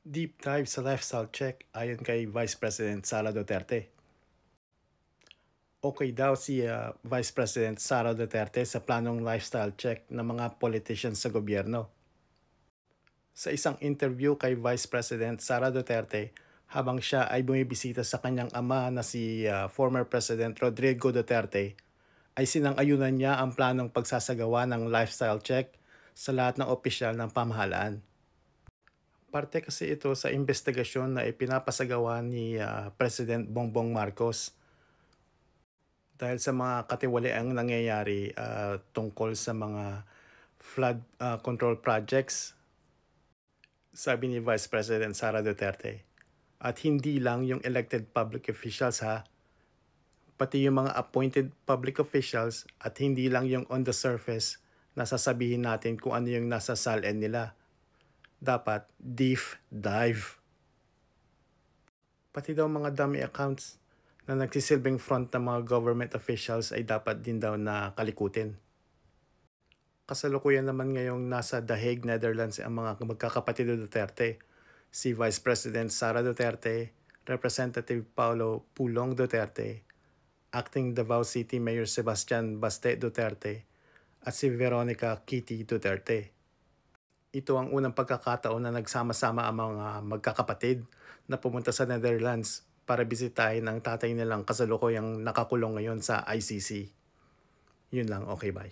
Deep dive sa lifestyle check ayon kay Vice President Sara Duterte. Okay daw si Vice President Sara Duterte sa planong lifestyle check ng mga politicians sa gobyerno. Sa isang interview kay Vice President Sara Duterte habang siya ay bumibisita sa kanyang ama na si former President Rodrigo Duterte, ay sinang-ayunan niya ang planong pagsasagawa ng lifestyle check sa lahat ng opisyal ng pamahalaan. Parte kasi ito sa investigasyon na ipinapasagawa ni President Bongbong Marcos dahil sa mga katiwaliang nangyayari tungkol sa mga flood control projects, sabi ni Vice President Sara Duterte. At hindi lang yung elected public officials pati yung mga appointed public officials at hindi lang yung on the surface na sasabihin natin kung ano yung nasa SALN nila. Dapat deep dive. Pati daw mga dummy accounts na nagsisilbing front ng mga government officials ay dapat din daw na kalikutin. Kasalukuyan naman ngayong nasa The Hague, Netherlands ang mga magkakapatid Duterte, si Vice President Sara Duterte, Representative Paulo Pulong Duterte, Acting Davao City Mayor Sebastian Baste Duterte, at si Veronica Kitty Duterte. Ito ang unang pagkakataon na nagsama-sama ang mga magkakapatid na pumunta sa Netherlands para bisitahin ang tatay nilang kasalukuyang nakakulong ngayon sa ICC. Yun lang, okay, bye.